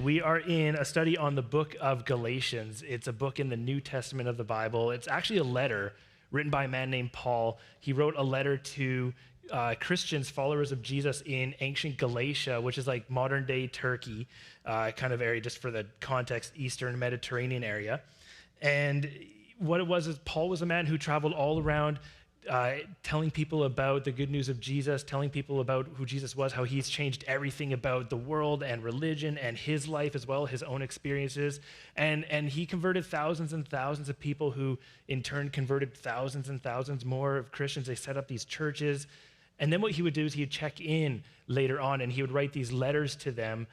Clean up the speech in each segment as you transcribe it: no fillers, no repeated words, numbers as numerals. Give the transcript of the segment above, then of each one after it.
We are in a study on the book of Galatians. It's a book in the New Testament of the Bible. It's actually a letter written by a man named Paul. He wrote a letter to Christians, followers of Jesus in ancient Galatia, which is like modern day Turkey kind of area, just for the context, Eastern Mediterranean area. And what it was is Paul was a man who traveled all around telling people about the good news of Jesus, telling people about who Jesus was, how he's changed everything about the world and religion and his life as well, his own experiences. And he converted thousands and thousands of people who in turn converted thousands and thousands more of Christians. They set up these churches. And then what he would do is he'd check in later on and he would write these letters to them,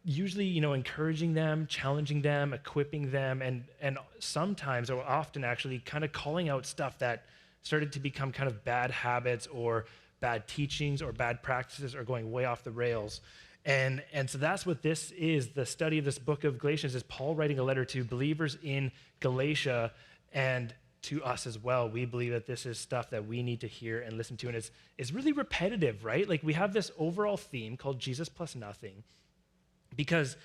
usually, encouraging them, challenging them, equipping them, and sometimes or often actually kind of calling out stuff that started to become kind of bad habits or bad teachings or bad practices or going way off the rails. And so that's what this is. The study of this book of Galatians is Paul writing a letter to believers in Galatia and to us as well. We believe that this is stuff that we need to hear and listen to. And it's really repetitive, right? Like we have this overall theme called Jesus plus nothing, because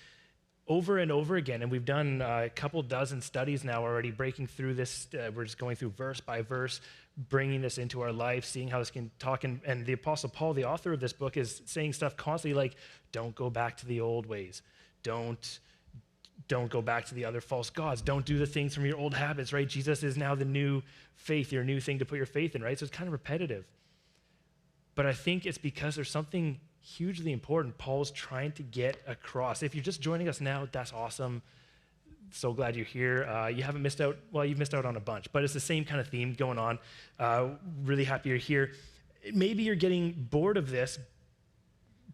over and over again, and we've done a couple dozen studies now already breaking through this. We're just going through verse by verse, bringing this into our life, seeing how this can talk. And the Apostle Paul, the author of this book, is saying stuff constantly like, don't go back to the old ways. Don't go back to the other false gods. Don't do the things from your old habits, right? Jesus is now the new faith, your new thing to put your faith in, right? So it's kind of repetitive. But I think it's because there's something hugely important Paul's trying to get across. If you're just joining us now, that's awesome. So glad you're here. You haven't missed out. Well, you've missed out on a bunch, but it's the same kind of theme going on. Really happy you're here. Maybe you're getting bored of this,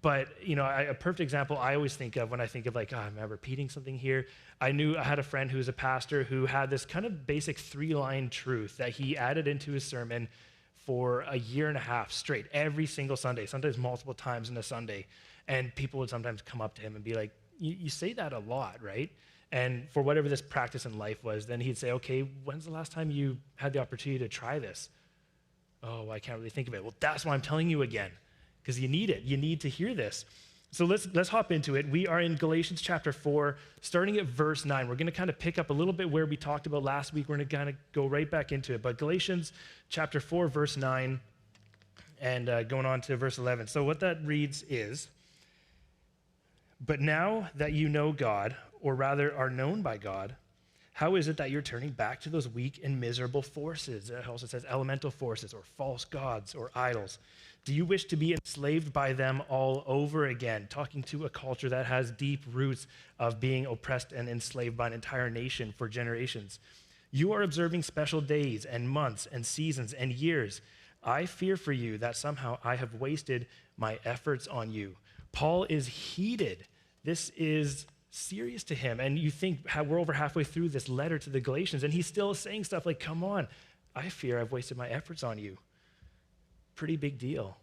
but a perfect example I always think of when I think of like, am I repeating something here? I had a friend who was a pastor who had this kind of basic 3-line truth that he added into his sermon for a year and a half straight, every single Sunday, sometimes multiple times in a Sunday. And people would sometimes come up to him and be like, you say that a lot, right? And for whatever this practice in life was, then he'd say, okay, when's the last time you had the opportunity to try this? Oh, I can't really think of it. Well, that's why I'm telling you again, because you need it. You need to hear this. So let's hop into it. We are in Galatians chapter 4, starting at verse 9. We're going to kind of pick up a little bit where we talked about last week. We're going to kind of go right back into it. But Galatians chapter 4, verse 9, and going on to verse 11. So what that reads is, but now that you know God, or rather are known by God, how is it that you're turning back to those weak and miserable forces? It also says elemental forces or false gods or idols. Do you wish to be enslaved by them all over again? Talking to a culture that has deep roots of being oppressed and enslaved by an entire nation for generations. You are observing special days and months and seasons and years. I fear for you that somehow I have wasted my efforts on you. Paul is heated. This is serious to him. And you think we're over halfway through this letter to the Galatians, and he's still saying stuff like, come on, I fear I've wasted my efforts on you. Pretty big deal.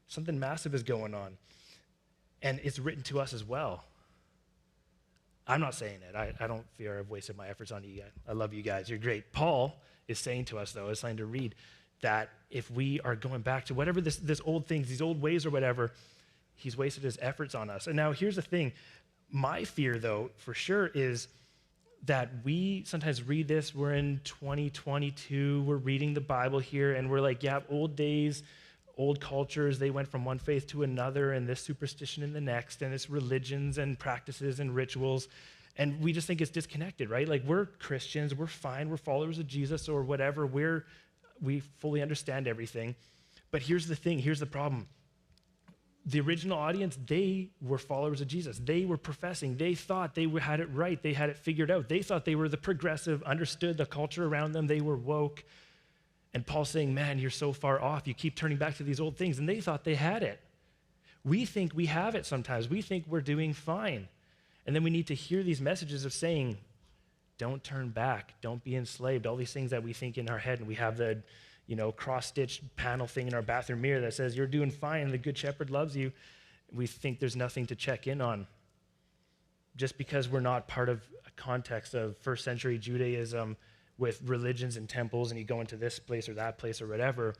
Something massive is going on. And it's written to us as well. I'm not saying it. I don't fear I've wasted my efforts on you yet. I love you guys. You're great. Paul is saying to us, though, is saying to read, that if we are going back to whatever this old things, these old ways or whatever, he's wasted his efforts on us. And now here's the thing. My fear, though, for sure, is that we sometimes read this. We're in 2022. We're reading the Bible here, and we're like, yeah, old days, old cultures, they went from one faith to another, and this superstition in the next, and it's religions and practices and rituals. And we just think it's disconnected, right? Like, we're Christians, we're fine, we're followers of Jesus or whatever. We fully understand everything. But here's the thing, here's the problem. The original audience, they were followers of Jesus. They were professing. They thought they had it right. They had it figured out. They thought they were the progressive, understood the culture around them. They were woke. And Paul's saying, man, you're so far off. You keep turning back to these old things. And they thought they had it. We think we have it sometimes. We think we're doing fine. And then we need to hear these messages of saying, don't turn back. Don't be enslaved. All these things that we think in our head, and we have the cross-stitched panel thing in our bathroom mirror that says, you're doing fine, the good shepherd loves you. We think there's nothing to check in on. Just because we're not part of a context of first century Judaism with religions and temples, and you go into this place or that place or whatever,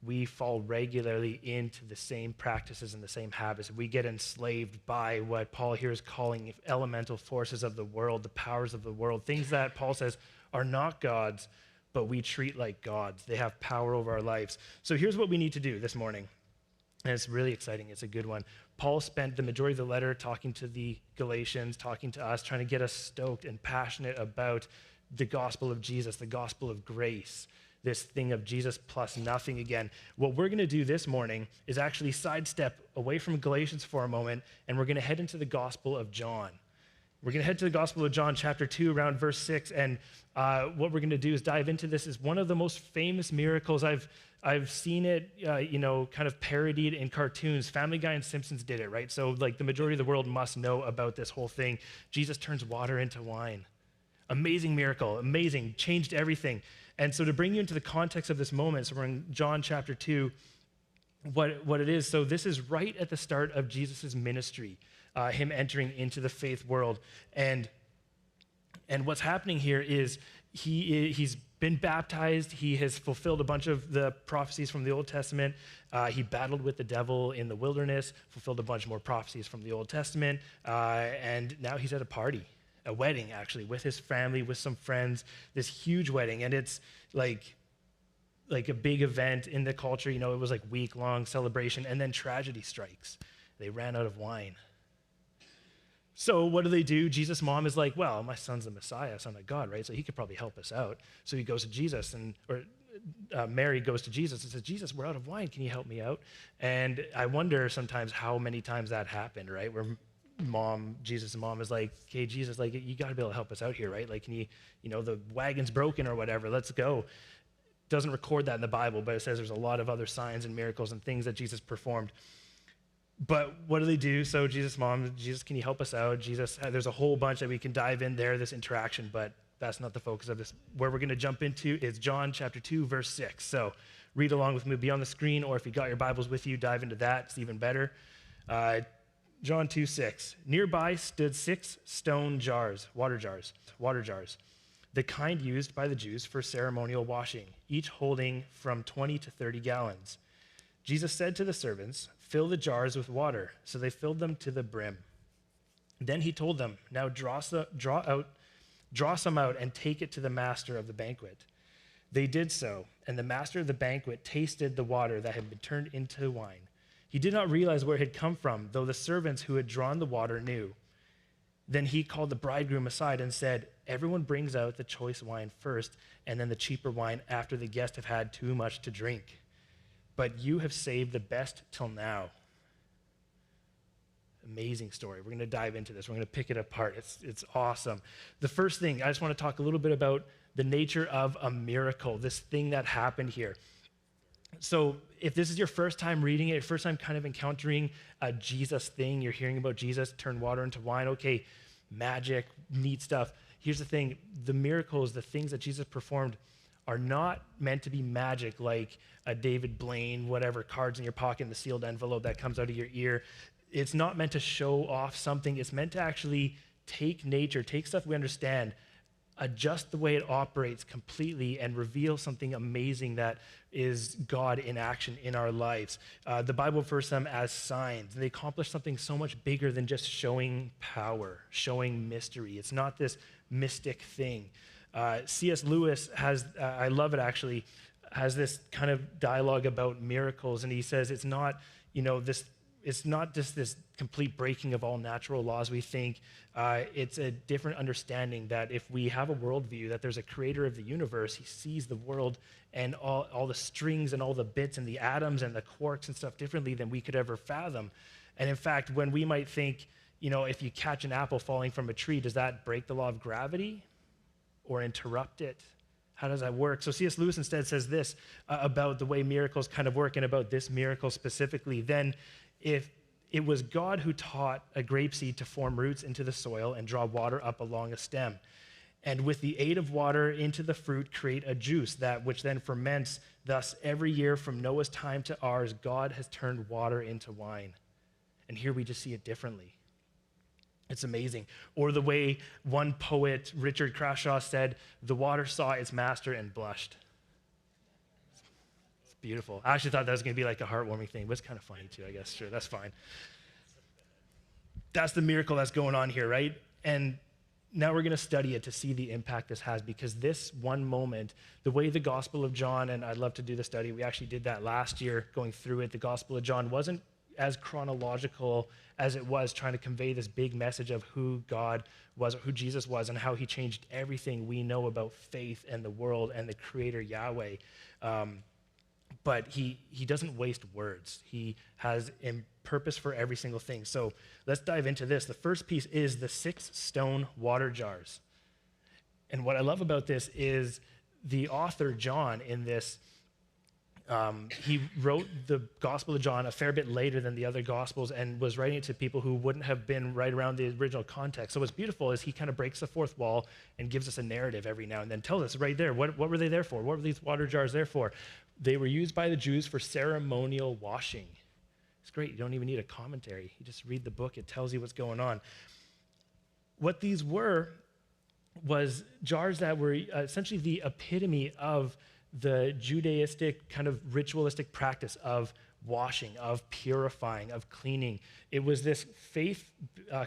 we fall regularly into the same practices and the same habits. We get enslaved by what Paul here is calling elemental forces of the world, the powers of the world, things that Paul says are not God's, but we treat like gods. They have power over our lives. So here's what we need to do this morning. And it's really exciting. It's a good one. Paul spent the majority of the letter talking to the Galatians, talking to us, trying to get us stoked and passionate about the gospel of Jesus, the gospel of grace, this thing of Jesus plus nothing again. What we're going to do this morning is actually sidestep away from Galatians for a moment, and we're going to head into the gospel of John. We're going to head to the Gospel of John, chapter 2, around verse 6, and what we're going to do is dive into this. Is one of the most famous miracles. I've seen it, kind of parodied in cartoons. Family Guy and Simpsons did it, right? So, like, the majority of the world must know about this whole thing. Jesus turns water into wine. Amazing miracle, amazing, changed everything. And so to bring you into the context of this moment, so we're in John chapter 2, what it is. So this is right at the start of Jesus' ministry. Him entering into the faith world. And what's happening here is he's been baptized. He has fulfilled a bunch of the prophecies from the Old Testament. He battled with the devil in the wilderness, fulfilled a bunch more prophecies from the Old Testament. And now he's at a party, a wedding actually, with his family, with some friends, this huge wedding. And it's like a big event in the culture. It was like week-long celebration. And then tragedy strikes. They ran out of wine. So what do? Jesus' mom is like, well, my son's the Messiah, son of God, right? So he could probably help us out. So he goes to Jesus, Mary goes to Jesus and says, Jesus, we're out of wine. Can you help me out? And I wonder sometimes how many times that happened, right? Where Jesus' mom is like, okay, Jesus, like, you got to be able to help us out here, right? Like, can you, the wagon's broken or whatever, let's go. Doesn't record that in the Bible, but it says there's a lot of other signs and miracles and things that Jesus performed. But what do? So Jesus' mom, Jesus, can you help us out? Jesus, there's a whole bunch that we can dive in there, this interaction, but that's not the focus of this. Where we're going to jump into is John chapter 2, verse 6. So read along with me, be on the screen, or if you got your Bibles with you, dive into that. It's even better. John 2, 6. Nearby stood 6 stone jars, water jars, the kind used by the Jews for ceremonial washing, each holding from 20 to 30 gallons. Jesus said to the servants, fill the jars with water. So they filled them to the brim. Then he told them, now draw some out and take it to the master of the banquet. They did so, and the master of the banquet tasted the water that had been turned into wine. He did not realize where it had come from, though the servants who had drawn the water knew. Then he called the bridegroom aside and said, everyone brings out the choice wine first, and then the cheaper wine after the guests have had too much to drink. But you have saved the best till now. Amazing story. We're going to dive into this. We're going to pick it apart. It's awesome. The first thing, I just want to talk a little bit about the nature of a miracle, this thing that happened here. So if this is your first time reading it, your first time kind of encountering a Jesus thing, you're hearing about Jesus turn water into wine, okay, magic, neat stuff. Here's the thing, the miracles, the things that Jesus performed are not meant to be magic like a David Blaine, whatever, cards in your pocket, the sealed envelope that comes out of your ear. It's not meant to show off something. It's meant to actually take nature, take stuff we understand, adjust the way it operates completely, and reveal something amazing that is God in action in our lives. The Bible refers to them as signs. They accomplish something so much bigger than just showing power, showing mystery. It's not this mystic thing. C.S. Lewis has, I love it actually, has this kind of dialogue about miracles, and he says it's not, it's not just this complete breaking of all natural laws we think. It's a different understanding that if we have a worldview, that there's a creator of the universe, he sees the world and all the strings and all the bits and the atoms and the quarks and stuff differently than we could ever fathom. And in fact, when we might think, if you catch an apple falling from a tree, does that break the law of gravity or interrupt it? How does that work? So C.S. Lewis instead says this about the way miracles kind of work and about this miracle specifically. Then if it was God who taught a grape seed to form roots into the soil and draw water up along a stem, and with the aid of water into the fruit create a juice that which then ferments. Thus every year from Noah's time to ours, God has turned water into wine. And here we just see it differently. It's amazing. Or the way one poet, Richard Crashaw, said, the water saw its master and blushed. It's Beautiful. I actually thought that was going to be like a heartwarming thing, but it's kind of funny too, I guess. Sure, that's fine. That's the miracle that's going on here, right? And now we're going to study it to see the impact this has, because this one moment, the way the Gospel of John, and I'd love to do the study, we actually did that last year going through it, the Gospel of John wasn't as chronological as it was trying to convey this big message of who God was, who Jesus was, and how he changed everything we know about faith and the world and the creator Yahweh. But he doesn't waste words. He has a purpose for every single thing. So let's dive into this. The first piece is the 6 stone water jars. And what I love about this is the author, John, in this, he wrote the Gospel of John a fair bit later than the other Gospels and was writing it to people who wouldn't have been right around the original context. So what's beautiful is he kind of breaks the fourth wall and gives us a narrative every now and then, tells us right there, what were they there for? What were these water jars there for? They were used by the Jews for ceremonial washing. It's great. You don't even need a commentary. You just read the book. It tells you what's going on. What these were was jars that were essentially the epitome of the Judaistic kind of ritualistic practice of washing, of purifying, of cleaning. It was this faith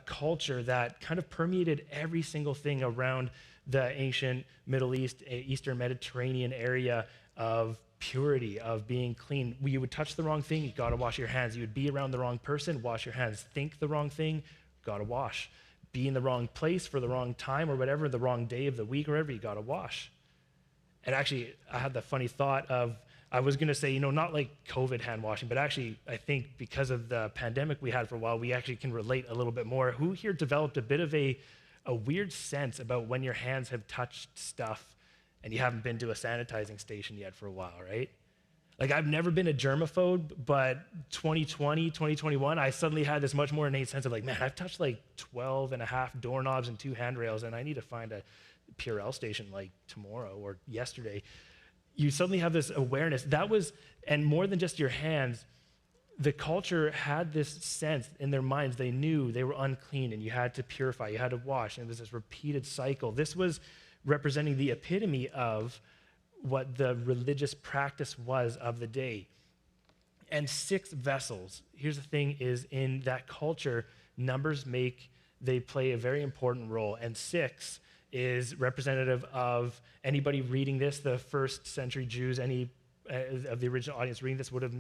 culture that kind of permeated every single thing around the ancient Middle East, Eastern Mediterranean area of purity, of being clean. You would touch the wrong thing, you got to wash your hands. You would be around the wrong person, wash your hands. Think the wrong thing, got to wash. Be in the wrong place for the wrong time or whatever, the wrong day of the week or whatever, you got to wash. And actually, I had the funny thought of, I was going to say, not like COVID hand washing, but actually, I think because of the pandemic we had for a while, we actually can relate a little bit more. Who here developed a bit of a weird sense about when your hands have touched stuff and you haven't been to a sanitizing station yet for a while, right? Like, I've never been a germaphobe, but 2020, 2021, I suddenly had this much more innate sense of like, man, I've touched like 12 and a half doorknobs and 2 handrails, and I need to find a Purell station like tomorrow or yesterday. You suddenly have this awareness. That was, and more than just your hands, the culture had this sense in their minds. They knew they were unclean and you had to purify, you had to wash, and it was this repeated cycle. This was representing the epitome of what the religious practice was of the day. And 6 vessels. Here's the thing is, in that culture, numbers they play a very important role. And 6 is representative of anybody reading this, the first century Jews, any of the original audience reading this would have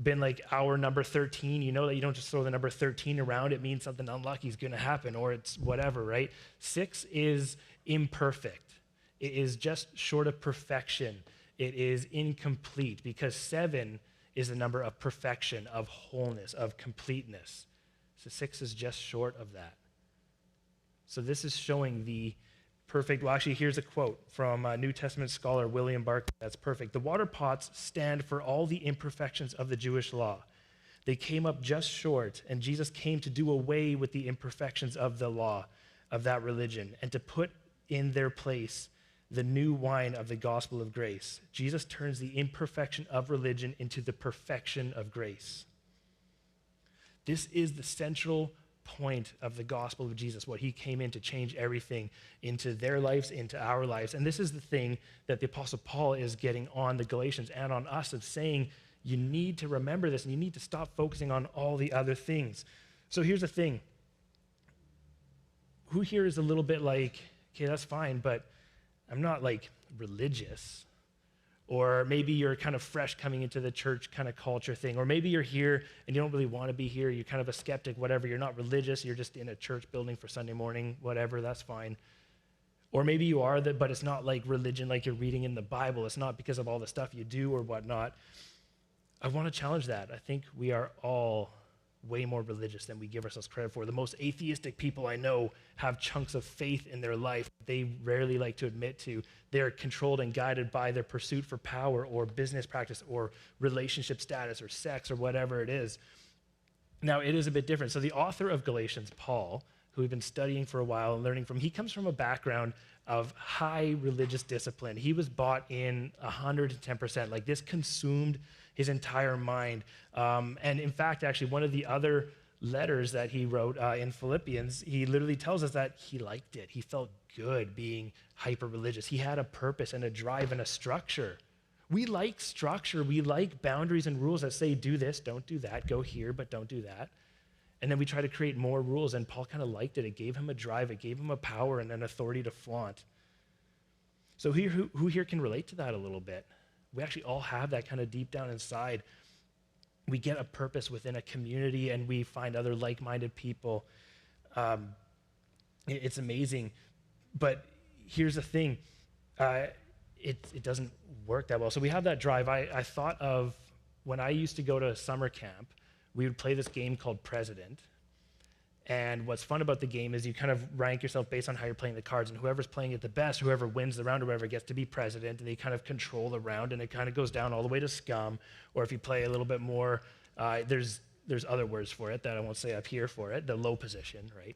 been like our number 13. You know that you don't just throw the number 13 around. It means something unlucky is going to happen, or it's whatever, right? 6 is imperfect. It is just short of perfection. It is incomplete, because 7 is the number of perfection, of wholeness, of completeness. So 6 is just short of that. So this is showing the perfect. Well, actually, here's a quote from a New Testament scholar, William Barclay. That's perfect. The water pots stand for all the imperfections of the Jewish law. They came up just short, and Jesus came to do away with the imperfections of the law, of that religion, and to put in their place the new wine of the gospel of grace. Jesus turns the imperfection of religion into the perfection of grace. This is the central point of the gospel of Jesus, what he came in to change everything into their lives, into our lives. And this is the thing that the Apostle Paul is getting on the Galatians and on us, of saying you need to remember this and you need to stop focusing on all the other things. So here's the thing. Who here is a little bit like, okay, that's fine, but I'm not like religious? Or maybe you're kind of fresh coming into the church kind of culture thing. Or maybe you're here and you don't really want to be here. You're kind of a skeptic, whatever. You're not religious. You're just in a church building for Sunday morning, whatever. That's fine. Or maybe you are, but it's not like religion like you're reading in the Bible. It's not because of all the stuff you do or whatnot. I want to challenge that. I think we are all way more religious than we give ourselves credit for. The most atheistic people I know have chunks of faith in their life they rarely like to admit to. They're controlled and guided by their pursuit for power or business practice or relationship status or sex or whatever it is. Now, it is a bit different. So the author of Galatians, Paul, who we've been studying for a while and learning from, he comes from a background of high religious discipline. He was bought in 110%. Like, this consumed his entire mind. And in fact, actually, one of the other letters that he wrote in Philippians, he literally tells us that he liked it. He felt good being hyper-religious. He had a purpose and a drive and a structure. We like structure. We like boundaries and rules that say, do this, don't do that, go here, but don't do that. And then we try to create more rules, and Paul kind of liked it. It gave him a drive. It gave him a power and an authority to flaunt. So who here can relate to that a little bit? We actually all have that kind of deep down inside. We get a purpose within a community, and we find other like-minded people. It's amazing. But here's the thing. It doesn't work that well. So we have that drive. I thought of when I used to go to summer camp, we would play this game called President. And what's fun about the game is you kind of rank yourself based on how you're playing the cards, and whoever's playing it the best, whoever wins the round or whoever gets to be president, and they kind of control the round, and it kind of goes down all the way to scum. Or if you play a little bit more, there's other words for it that I won't say up here for it, the low position, right?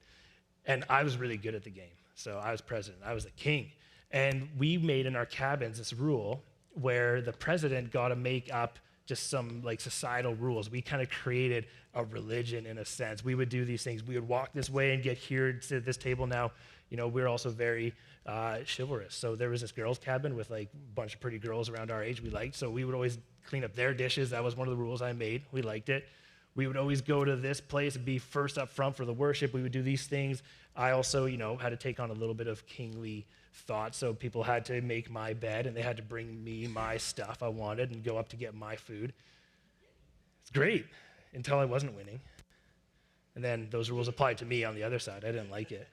And I was really good at the game. So I was president. I was the king. And we made in our cabins this rule where the president got to make up just some like societal rules. We kind of created a religion in a sense. We would do these things. We would walk this way and get here to this table. Now, we're also very chivalrous. So there was this girls' cabin with like a bunch of pretty girls around our age we liked. So we would always clean up their dishes. That was one of the rules I made. We liked it. We would always go to this place and be first up front for the worship. We would do these things. I also, had to take on a little bit of kingly thought. So people had to make my bed, and they had to bring me my stuff I wanted and go up to get my food. It's great until I wasn't winning. And then those rules applied to me on the other side. I didn't like it.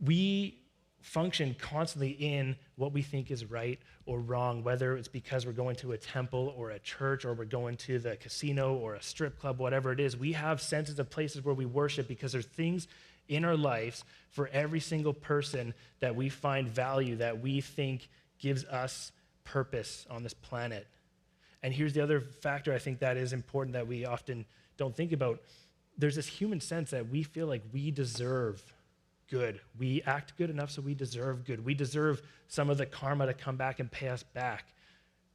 We function constantly in what we think is right or wrong, whether it's because we're going to a temple or a church, or we're going to the casino or a strip club, whatever it is. We have senses of places where we worship because there's things in our lives for every single person that we find value, that we think gives us purpose on this planet. And here's the other factor I think that is important that we often don't think about. There's this human sense that we feel like we deserve good. We act good enough, so we deserve good. We deserve some of the karma to come back and pay us back,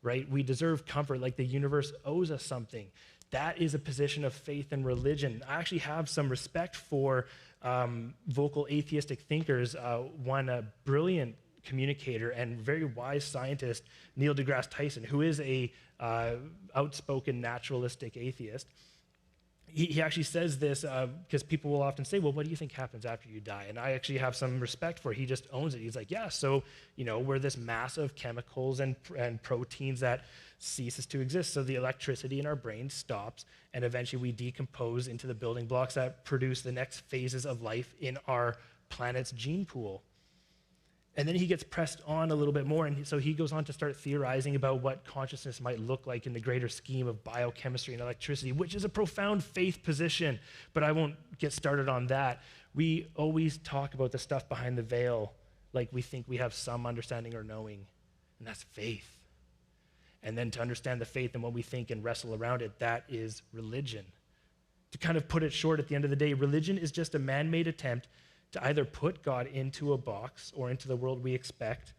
right? We deserve comfort, like the universe owes us something. That is a position of faith and religion. I actually have some respect for vocal atheistic thinkers. One, a brilliant communicator and very wise scientist, Neil deGrasse Tyson, who is a outspoken naturalistic atheist. He actually says this because people will often say, well, what do you think happens after you die? And I actually have some respect for it. He just owns it. He's like, yeah, so, we're this mass of chemicals and proteins that ceases to exist. So the electricity in our brain stops, and eventually we decompose into the building blocks that produce the next phases of life in our planet's gene pool. And then he gets pressed on a little bit more, and so he goes on to start theorizing about what consciousness might look like in the greater scheme of biochemistry and electricity, which is a profound faith position, but I won't get started on that. We always talk about the stuff behind the veil like we think we have some understanding or knowing, and that's faith. And then to understand the faith and what we think and wrestle around it, that is religion. To kind of put it short, at the end of the day, religion is just a man-made attempt to either put God into a box or into the world we expect,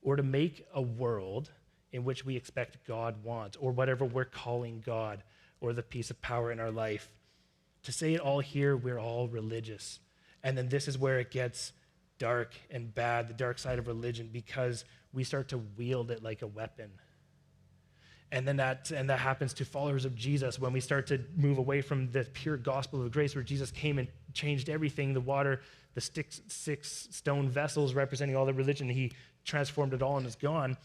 or to make a world in which we expect God wants, or whatever we're calling God, or the piece of power in our life. To say it all here, we're all religious. And then this is where it gets dark and bad, the dark side of religion, because we start to wield it like a weapon. And then that happens to followers of Jesus when we start to move away from the pure gospel of grace where Jesus came and changed everything, the water, the six stone vessels representing all the religion. He transformed it all and is gone.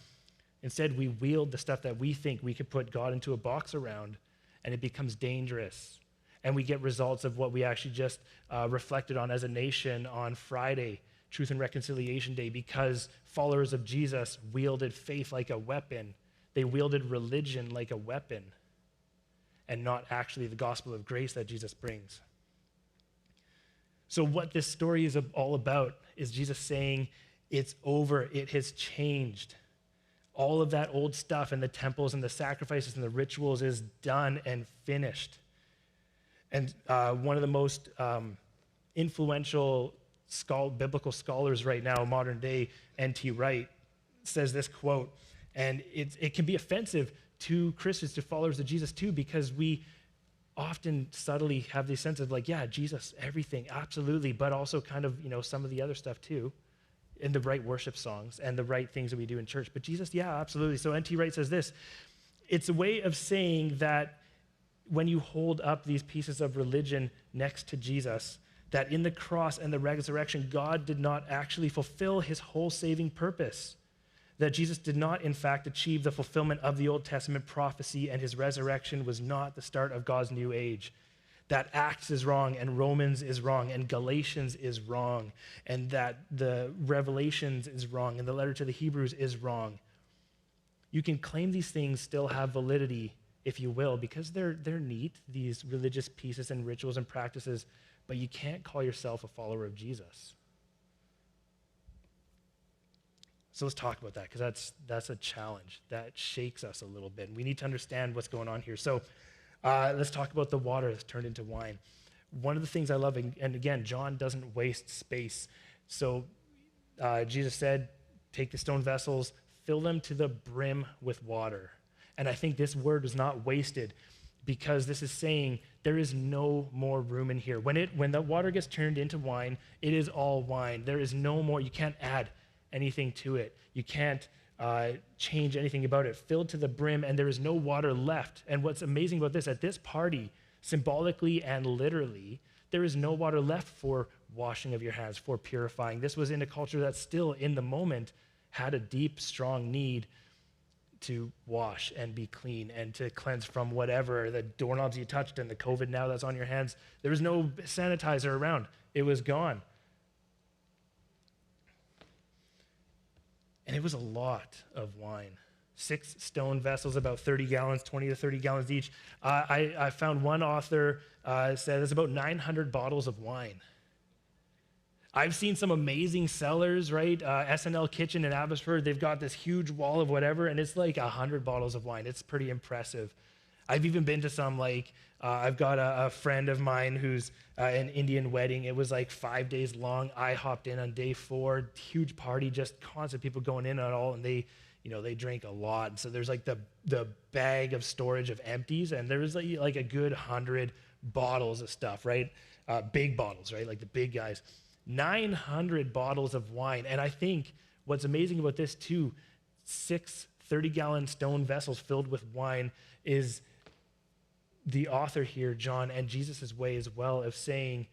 Instead, we wield the stuff that we think we could put God into a box around, and it becomes dangerous. And we get results of what we actually just reflected on as a nation on Friday, Truth and Reconciliation Day, because followers of Jesus wielded faith like a weapon. They wielded religion like a weapon, and not actually the gospel of grace that Jesus brings. So what this story is all about is Jesus saying, it's over, it has changed. All of that old stuff and the temples and the sacrifices and the rituals is done and finished. And one of the most influential biblical scholars right now, modern day, N.T. Wright, says this quote, and it can be offensive to Christians, to followers of Jesus too, because we often subtly have this sense of like, yeah, Jesus, everything, absolutely, but also kind of, some of the other stuff too. and the right worship songs and the right things that we do in church. But Jesus, yeah, absolutely. So N.T. Wright says this, it's a way of saying that when you hold up these pieces of religion next to Jesus, that in the cross and the resurrection, God did not actually fulfill his whole saving purpose. That Jesus did not, in fact, achieve the fulfillment of the Old Testament prophecy, and his resurrection was not the start of God's new age. That Acts is wrong, and Romans is wrong, and Galatians is wrong, and that the Revelations is wrong, and the letter to the Hebrews is wrong. You can claim these things still have validity, if you will, because they're neat, these religious pieces and rituals and practices, but you can't call yourself a follower of Jesus. So let's talk about that, because that's a challenge. That shakes us a little bit. And we need to understand what's going on here. So let's talk about the water that's turned into wine. One of the things I love, and again, John doesn't waste space. So Jesus said, take the stone vessels, fill them to the brim with water. And I think this word was not wasted, because this is saying there is no more room in here. When the water gets turned into wine, it is all wine. There is no more. You can't add anything to it. You can't change anything about it. Filled to the brim, and there is no water left. And what's amazing about this, at this party, symbolically and literally, there is no water left for washing of your hands, for purifying. This was in a culture that still, in the moment, had a deep, strong need to wash and be clean and to cleanse from whatever, the doorknobs you touched and the COVID now that's on your hands. There was no sanitizer around. It was gone. And it was a lot of wine. 6 stone vessels, about 30 gallons, 20 to 30 gallons each. I found one author said it's about 900 bottles of wine. I've seen some amazing cellars, right? SNL Kitchen in Abbotsford, they've got this huge wall of whatever, and it's like 100 bottles of wine. It's pretty impressive. I've even been to some, I've got a friend of mine who's an Indian wedding. It was like 5 days long. I hopped in on day 4, huge party, just constant people going in and all, and they drink a lot. And so there's like the bag of storage of empties, and there was like a good 100 bottles of stuff, right? Big bottles, right? Like the big guys. 900 bottles of wine. And I think what's amazing about this too, 6 30-gallon stone vessels filled with wine is the author here, John, and Jesus' way as well of saying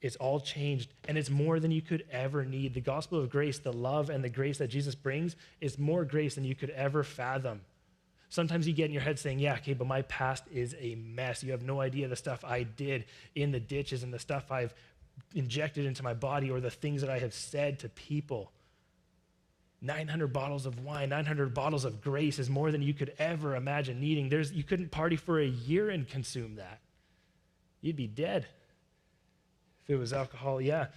it's all changed, and it's more than you could ever need. The gospel of grace, the love and the grace that Jesus brings, is more grace than you could ever fathom. Sometimes you get in your head saying, yeah, okay, but my past is a mess. You have no idea the stuff I did in the ditches and the stuff I've injected into my body, or the things that I have said to people. 900 bottles of wine, 900 bottles of grace is more than you could ever imagine needing. You couldn't party for a year and consume that. You'd be dead if it was alcohol, yeah.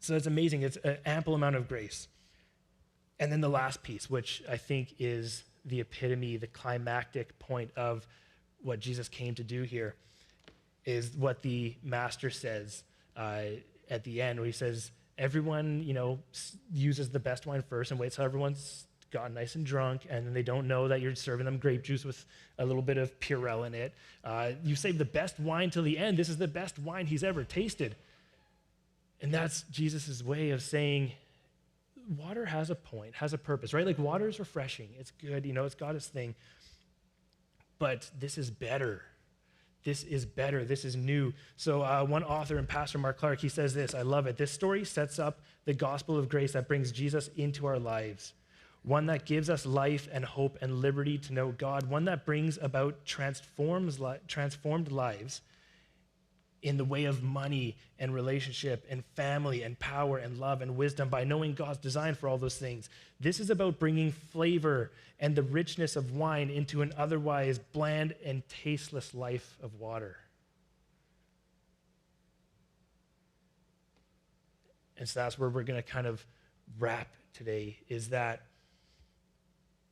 So that's amazing. It's an ample amount of grace. And then the last piece, which I think is the epitome, the climactic point of what Jesus came to do here, is what the master says at the end, where he says, everyone, uses the best wine first and waits till everyone's gotten nice and drunk, and then they don't know that you're serving them grape juice with a little bit of Purell in it. You save the best wine till the end. This is the best wine he's ever tasted. And that's Jesus' way of saying water has a point, has a purpose, right? Like water is refreshing. It's good, it's got its thing. But this is better. This is better. This is new. So one author and pastor, Mark Clark, he says this. I love it. This story sets up the gospel of grace that brings Jesus into our lives, one that gives us life and hope and liberty to know God, one that brings about transformed lives in the way of money and relationship and family and power and love and wisdom by knowing God's design for all those things. This is about bringing flavor and the richness of wine into an otherwise bland and tasteless life of water. And so that's where we're going to kind of wrap today, is that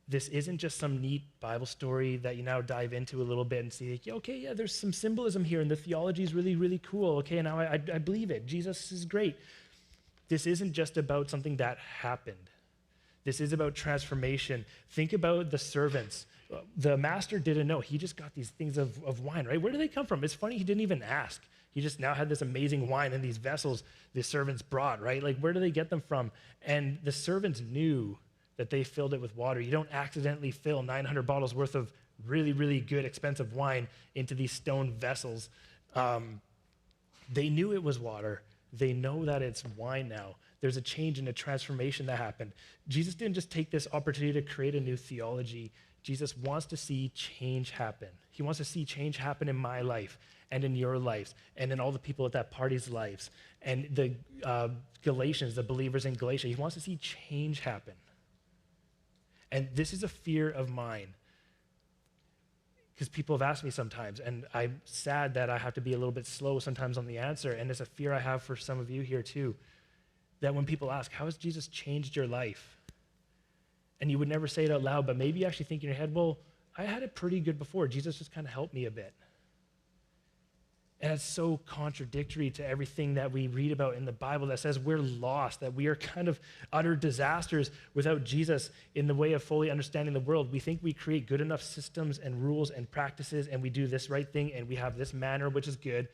this isn't just some neat Bible story that you now dive into a little bit and see, okay, yeah, there's some symbolism here, and the theology is really, really cool. Okay, now I believe it. Jesus is great. This isn't just about something that happened. This is about transformation. Think about the servants. The master didn't know. He just got these things of wine, right? Where do they come from? It's funny, he didn't even ask. He just now had this amazing wine in these vessels the servants brought, right? Like, where do they get them from? And the servants knew that they filled it with water. You don't accidentally fill 900 bottles worth of really, really good, expensive wine into these stone vessels. They knew it was water. They know that it's wine now. There's a change and a transformation that happened. Jesus didn't just take this opportunity to create a new theology. Jesus wants to see change happen. He wants to see change happen in my life and in your lives and in all the people at that party's lives. And the Galatians, the believers in Galatia, he wants to see change happen. And this is a fear of mine, because people have asked me sometimes, and I'm sad that I have to be a little bit slow sometimes on the answer, and it's a fear I have for some of you here too, that when people ask, how has Jesus changed your life? And you would never say it out loud, but maybe you actually think in your head, well, I had it pretty good before. Jesus just kind of helped me a bit. And it's so contradictory to everything that we read about in the Bible that says we're lost, that we are kind of utter disasters without Jesus in the way of fully understanding the world. We think we create good enough systems and rules and practices, and we do this right thing, and we have this manner, which is good,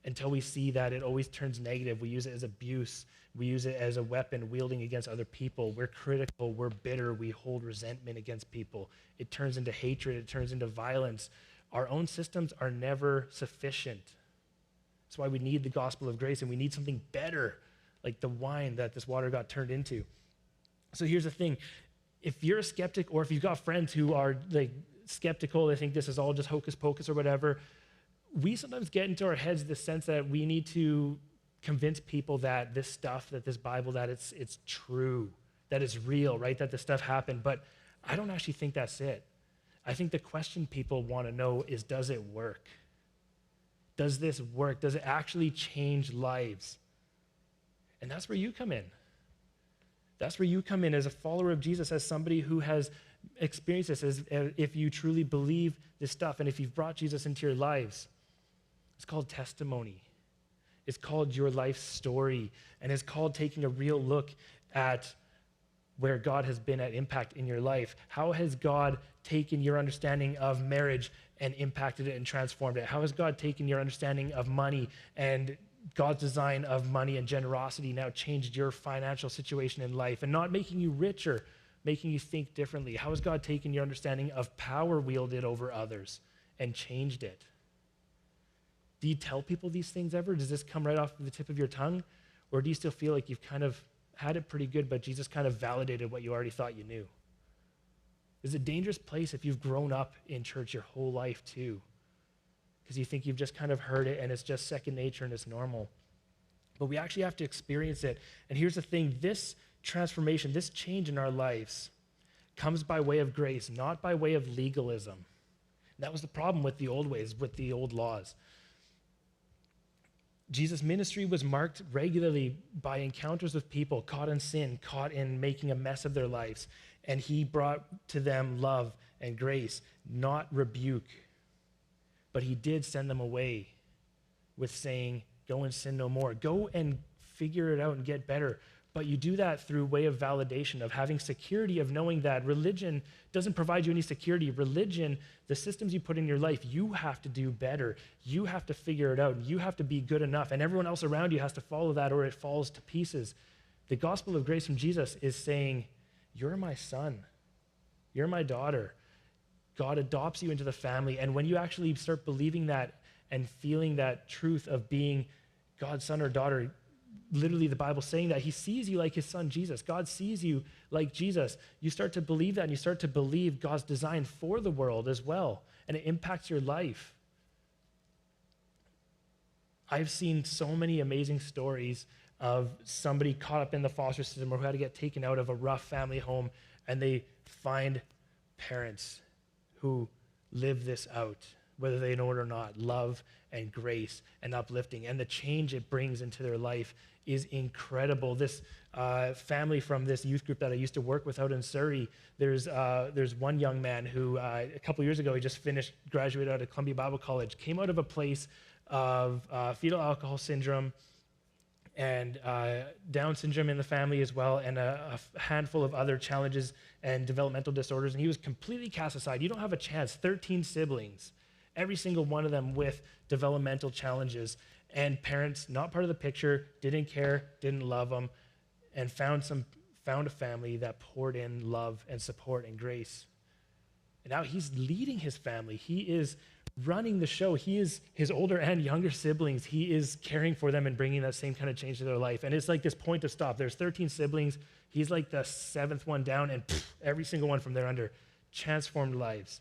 until we see that it always turns negative. We use it as abuse. We use it as a weapon wielding against other people. We're critical. We're bitter. We hold resentment against people. It turns into hatred. It turns into violence. Our own systems are never sufficient. That's why we need the gospel of grace, and we need something better, like the wine that this water got turned into. So here's the thing. If you're a skeptic, or if you've got friends who are like skeptical, they think this is all just hocus pocus or whatever, we sometimes get into our heads the sense that we need to convince people that this stuff, that this Bible, that it's true, that it's real, right? That this stuff happened. But I don't actually think that's it. I think the question people want to know is, does it work? Does this work? Does it actually change lives? And that's where you come in. That's where you come in as a follower of Jesus, as somebody who has experienced this, as if you truly believe this stuff, and if you've brought Jesus into your lives. It's called testimony. It's called your life story, and it's called taking a real look at where God has been at impact in your life. How has God taken your understanding of marriage and impacted it and transformed it? How has God taken your understanding of money and God's design of money and generosity now changed your financial situation in life, and not making you richer, making you think differently? How has God taken your understanding of power wielded over others and changed it? Do you tell people these things ever? Does this come right off the tip of your tongue? Or do you still feel like you've kind of had it pretty good, but Jesus kind of validated what you already thought you knew? It's a dangerous place if you've grown up in church your whole life too, because you think you've just kind of heard it and it's just second nature and it's normal. But we actually have to experience it. And here's the thing, this transformation, this change in our lives comes by way of grace, not by way of legalism. And that was the problem with the old ways, with the old laws. Jesus' ministry was marked regularly by encounters with people caught in sin, caught in making a mess of their lives. And he brought to them love and grace, not rebuke. But he did send them away with saying, go and sin no more. Go and figure it out and get better. But you do that through way of validation, of having security, of knowing that religion doesn't provide you any security. Religion, the systems you put in your life, you have to do better. You have to figure it out. You have to be good enough. And everyone else around you has to follow that, or it falls to pieces. The gospel of grace from Jesus is saying, you're my son. You're my daughter. God adopts you into the family. And when you actually start believing that and feeling that truth of being God's son or daughter, literally the Bible saying that he sees you like his son Jesus. God sees you like Jesus. You start to believe that, and you start to believe God's design for the world as well, and it impacts your life. I've seen so many amazing stories of somebody caught up in the foster system or who had to get taken out of a rough family home, and they find parents who live this out, whether they know it or not, love and grace and uplifting. And the change it brings into their life is incredible. This family from this youth group that I used to work with out in Surrey, there's one young man who a couple years ago, he just graduated out of Columbia Bible College, came out of a place of fetal alcohol syndrome and Down syndrome in the family as well, and a handful of other challenges and developmental disorders, and he was completely cast aside. You don't have a chance. 13 siblings. Every single one of them with developmental challenges. And parents, not part of the picture, didn't care, didn't love them, and found a family that poured in love and support and grace. And now he's leading his family. He is running the show. He is his older and younger siblings. He is caring for them and bringing that same kind of change to their life. And it's like this point of stop. There's 13 siblings. He's like the seventh one down, and every single one from there under transformed lives.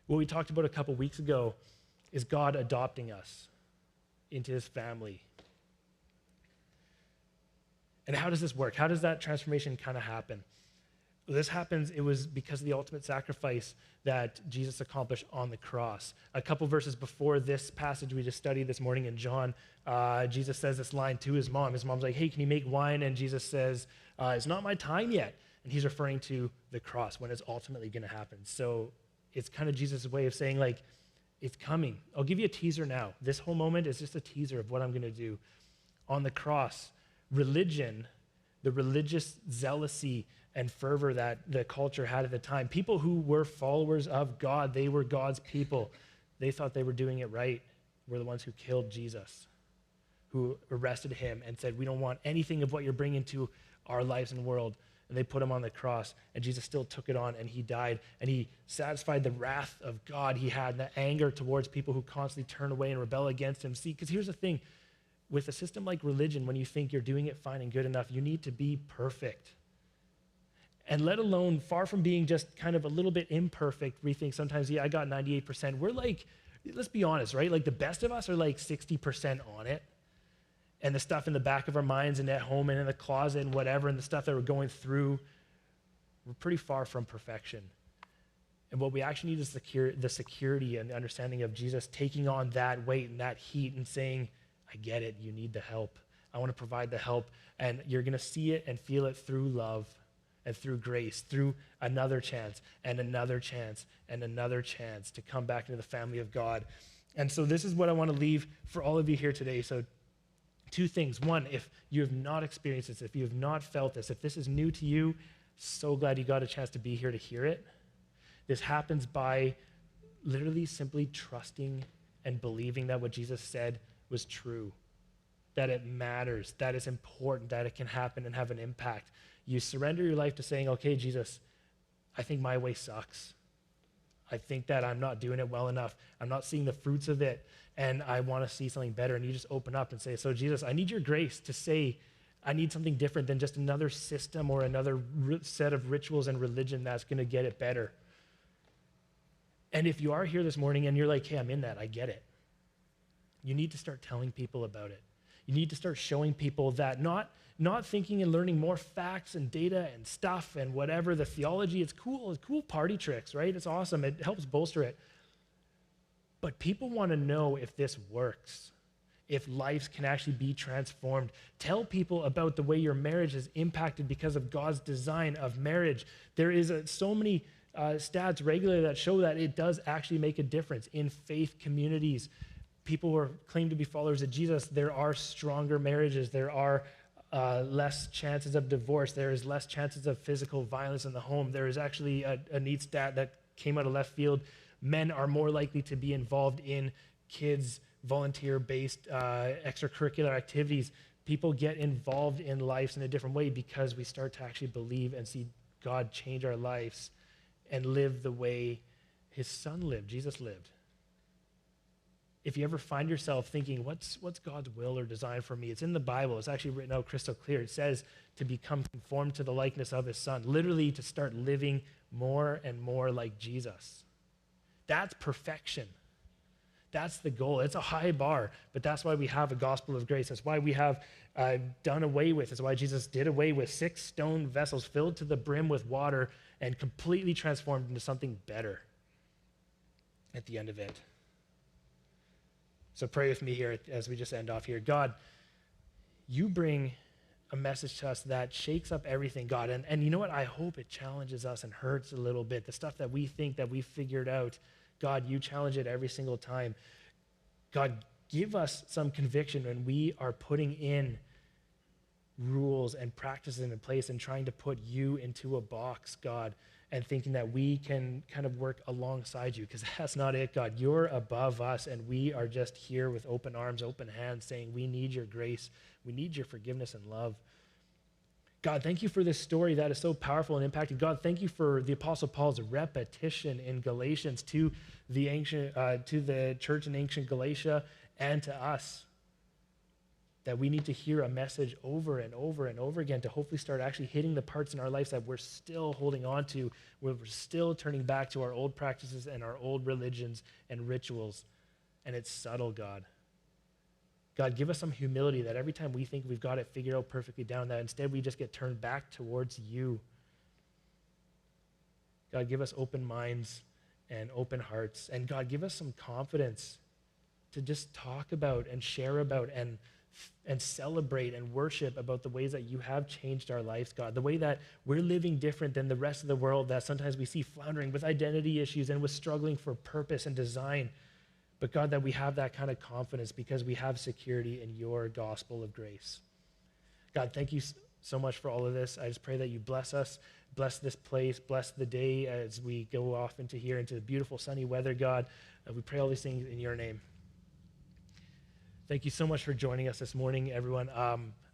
What we talked about a couple weeks ago is God adopting us into his family. And how does this work? How does that transformation kind of happen? Well, this happens, it was because of the ultimate sacrifice that Jesus accomplished on the cross. A couple verses before this passage we just studied this morning in John, Jesus says this line to his mom. His mom's like, hey, can you make wine? And Jesus says, it's not my time yet. And he's referring to the cross, when it's ultimately going to happen. So it's kind of Jesus' way of saying, like, it's coming. I'll give you a teaser now. This whole moment is just a teaser of what I'm going to do. On the cross, religion, the religious zealousy and fervor that the culture had at the time, people who were followers of God, they were God's people. They thought they were doing it right, were the ones who killed Jesus, who arrested him and said, we don't want anything of what you're bringing to our lives and world. And they put him on the cross, and Jesus still took it on, and he died, and he satisfied the wrath of God he had, and the anger towards people who constantly turn away and rebel against him. See, because here's the thing, with a system like religion, when you think you're doing it fine and good enough, you need to be perfect. And let alone, far from being just kind of a little bit imperfect, we think sometimes, yeah, I got 98%. We're like, let's be honest, right? Like the best of us are like 60% on it. And the stuff in the back of our minds and at home and in the closet and whatever, and the stuff that we're going through, we're pretty far from perfection. And what we actually need is the security and the understanding of Jesus taking on that weight and that heat and saying, I get it, you need the help. I want to provide the help. And you're going to see it and feel it through love and through grace, through another chance and another chance and another chance to come back into the family of God. And so this is what I want to leave for all of you here today. So two things. One, if you have not experienced this, if you have not felt this, if this is new to you, so glad you got a chance to be here to hear it. This happens by literally simply trusting and believing that what Jesus said was true, that it matters, that it's important, that it can happen and have an impact. You surrender your life to saying, okay, Jesus, I think my way sucks. I think that I'm not doing it well enough. I'm not seeing the fruits of it, and I want to see something better. And you just open up and say, so Jesus, I need your grace to say I need something different than just another system or another set of rituals and religion that's going to get it better. And if you are here this morning and you're like, hey, I'm in that, I get it. You need to start telling people about it. You need to start showing people that not thinking and learning more facts and data and stuff and whatever, the theology, it's cool party tricks, right? It's awesome, it helps bolster it. But people want to know if this works, if lives can actually be transformed. Tell people about the way your marriage is impacted because of God's design of marriage. There is so many stats regularly that show that it does actually make a difference in faith communities. People who claim to be followers of Jesus, there are stronger marriages. There are less chances of divorce. There is less chances of physical violence in the home. There is actually a neat stat that came out of left field. Men are more likely to be involved in kids' volunteer-based extracurricular activities. People get involved in lives in a different way because we start to actually believe and see God change our lives and live the way his son lived, Jesus lived. If you ever find yourself thinking, what's God's will or design for me? It's in the Bible. It's actually written out crystal clear. It says to become conformed to the likeness of his son, literally to start living more and more like Jesus. That's perfection. That's the goal. It's a high bar, but that's why we have a gospel of grace. That's why we have done away with. That's why Jesus did away with 6 stone vessels filled to the brim with water and completely transformed into something better at the end of it. So pray with me here as we just end off here. God, you bring a message to us that shakes up everything, God. And you know what? I hope it challenges us and hurts a little bit. The stuff that we think that we figured out, God, you challenge it every single time. God, give us some conviction when we are putting in rules and practices in place and trying to put you into a box, God, and thinking that we can kind of work alongside you, because that's not it, God. You're above us, and we are just here with open arms, open hands, saying we need your grace, we need your forgiveness and love. God, thank you for this story that is so powerful and impacting. God, thank you for the Apostle Paul's repetition in Galatians to the church in ancient Galatia and to us, that we need to hear a message over and over and over again to hopefully start actually hitting the parts in our lives that we're still holding on to, where we're still turning back to our old practices and our old religions and rituals. And it's subtle, God. God, give us some humility that every time we think we've got it figured out perfectly down, that instead we just get turned back towards you. God, give us open minds and open hearts. And God, give us some confidence to just talk about and share about and celebrate and worship about the ways that you have changed our lives, God, the way that we're living different than the rest of the world that sometimes we see floundering with identity issues and with struggling for purpose and design. But God, that we have that kind of confidence because we have security in your gospel of grace. God, thank you so much for all of this. I just pray that you bless us, bless this place, bless the day as we go off into here, into the beautiful sunny weather, God. We pray all these things in your name. Thank you so much for joining us this morning, everyone.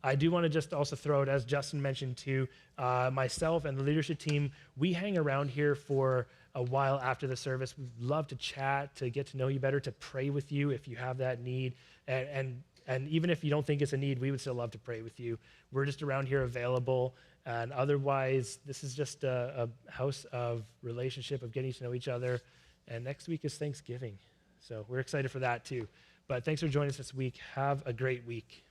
I do want to just also throw it, as Justin mentioned too, myself and the leadership team, we hang around here for a while after the service. We'd love to chat, to get to know you better, to pray with you if you have that need. And even if you don't think it's a need, we would still love to pray with you. We're just around here available. And otherwise, this is just a house of relationship, of getting to know each other. And next week is Thanksgiving. So we're excited for that too. But thanks for joining us this week. Have a great week.